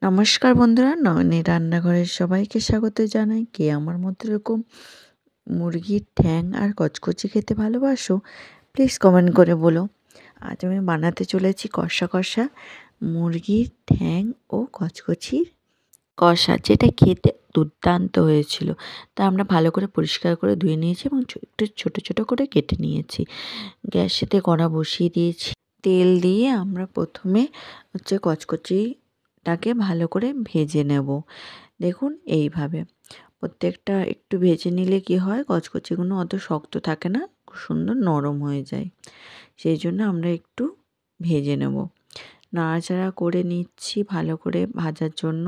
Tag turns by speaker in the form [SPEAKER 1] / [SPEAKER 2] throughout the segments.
[SPEAKER 1] নমস্কার বন্ধুরা, নয়নের রান্নাঘরের সবাইকে স্বাগত জানাই। কে আমার মতো এরকম মুরগির ঠ্যাং আর কচকচি খেতে ভালোবাসো? প্লিজ কমেন্ট করে বলো। আজ আমি বানাতে চলেছি কষা কষা মুরগির ঠ্যাং ও কচকচির কষা, যেটা খেতে দুর্দান্ত হয়েছিল। তা আমরা ভালো করে পরিষ্কার করে ধুয়ে নিয়েছি এবং একটু ছোট ছোট করে কেটে নিয়েছি। গ্যাসেতে কড়া বসিয়ে দিয়েছি। তেল দিয়ে আমরা প্রথমে কচকচিটাকে ভালো করে ভেজে নেব। দেখুন এইভাবে প্রত্যেকটা একটু ভেজে নিলে কি হয়, কচকচিগুলো অত শক্ত থাকে না, খুব সুন্দর নরম হয়ে যায়। সেই জন্য আমরা একটু ভেজে নেব। নাড়াচাড়া করে নিচ্ছি ভালো করে ভাজার জন্য।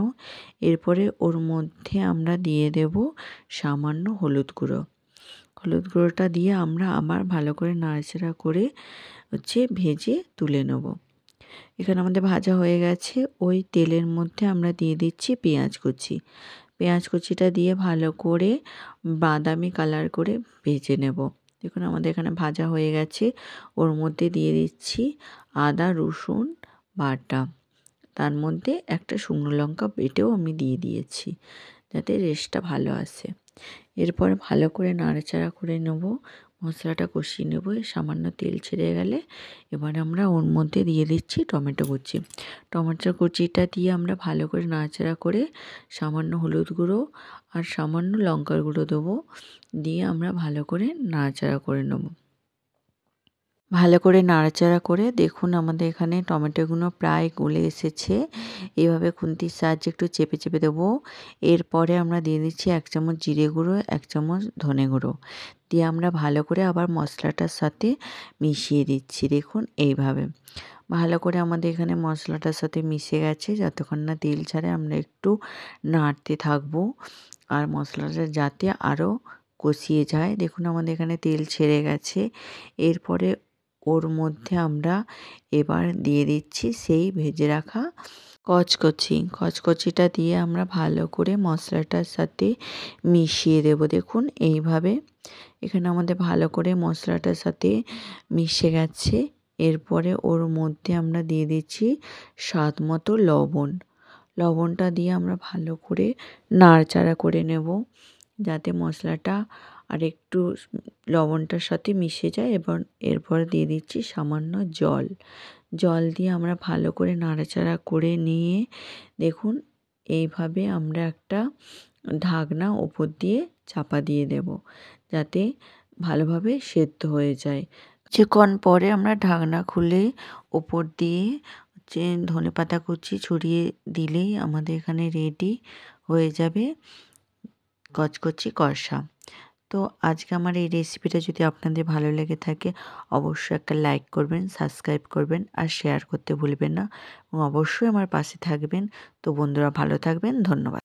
[SPEAKER 1] এরপরে ওর মধ্যে আমরা দিয়ে দেব সামান্য হলুদ গুঁড়ো। হলুদ গুঁড়োটা দিয়ে আমরা আবার ভালো করে নাড়াচাড়া করে ভেজে তুলে নেব। এখানে আমাদের ভাজা হয়ে গেছে। ওই তেলের মধ্যে আমরা দিয়ে দিচ্ছি পেঁয়াজ কুচি। পেঁয়াজ কুচিটা দিয়ে ভালো করে বাদামি কালার করে ভেজে নেব। দেখুন আমাদের এখানে ভাজা হয়ে গেছে। ওর মধ্যে দিয়ে দিচ্ছি আদা রসুন বাটা। তার মধ্যে একটা শুকনো লঙ্কা বেটেও আমি দিয়ে দিয়েছি, যাতে রেস্টটা ভালো আসে। এরপর ভালো করে নাড়াচাড়া করে নেব, মশলাটা কষিয়ে নেব। সামান্য তেল ছেড়ে গেলে এবার আমরা ওর মধ্যে দিয়ে দিচ্ছি টমেটো কুচি। টমেটো কুচিটা দিয়ে আমরা ভালো করে নাড়াচাড়া করে সামান্য হলুদ গুঁড়ো আর সামান্য লঙ্কার গুঁড়ো দেবো, দিয়ে আমরা ভালো করে নাড়াচাড়া করে নেব। ভালো করে নাড়াচাড়া করে দেখুন আমাদের এখানে টমেটোগুলো প্রায় গলে এসেছে। এইভাবে খুন্তির সাহায্যে একটু চেপে চেপে দেবো। এরপরে আমরা দিয়ে দিচ্ছি 1 চামচ জিরে গুঁড়ো, 1 চামচ ধনে গুঁড়ো দিয়ে আমরা ভালো করে আবার মশলাটার সাথে মিশিয়ে দিচ্ছি। দেখুন এইভাবে ভালো করে আমাদের এখানে মশলাটার সাথে মিশে গেছে। যতক্ষণ না তেল ছাড়ে আমরা একটু নাড়তে থাকবো, আর মশলাটা যাতে আরও কষিয়ে যায়। দেখুন আমাদের এখানে তেল ছেড়ে গেছে। এরপরে ওর মধ্যে আমরা এবার দিয়ে দিচ্ছি সেই ভেজে রাখা কচকচিটা দিয়ে আমরা ভালো করে মশলাটার সাথে মিশিয়ে দেব। দেখুন এইভাবে এখানে আমাদের ভালো করে মশলাটার সাথে মিশে গেছে। এরপরে ওর মধ্যে আমরা দিয়ে দিচ্ছি স্বাদ মতো লবণটা দিয়ে আমরা ভালো করে নাড়াচাড়া করে নেব, যাতে মশলাটা আর একটু লবণটার সাথে মিশে যায়। এবং এরপর দিয়ে দিচ্ছি সামান্য জল দিয়ে আমরা ভালো করে নাড়াচাড়া করে নিয়ে দেখুন এইভাবে আমরা একটা ঢাকনা ওপর দিয়ে চাপা দিয়ে দেব, যাতে ভালোভাবে সেদ্ধ হয়ে যায়। কিছুক্ষণ পরে আমরা ঢাকনা খুলে ওপর দিয়ে ধনেপাতা কুচি ছড়িয়ে দিলেই আমাদের এখানে রেডি হয়ে যাবে কচকচি কষা। তো আজকে আমার এই রেসিপিটা যদি আপনাদের ভালো লেগে থাকে, অবশ্যই একটা লাইক করবেন, সাবস্ক্রাইব করবেন আর শেয়ার করতে ভুলবেন না, এবং অবশ্যই আমার পাশে থাকবেন। তো বন্ধুরা ভালো থাকবেন, ধন্যবাদ।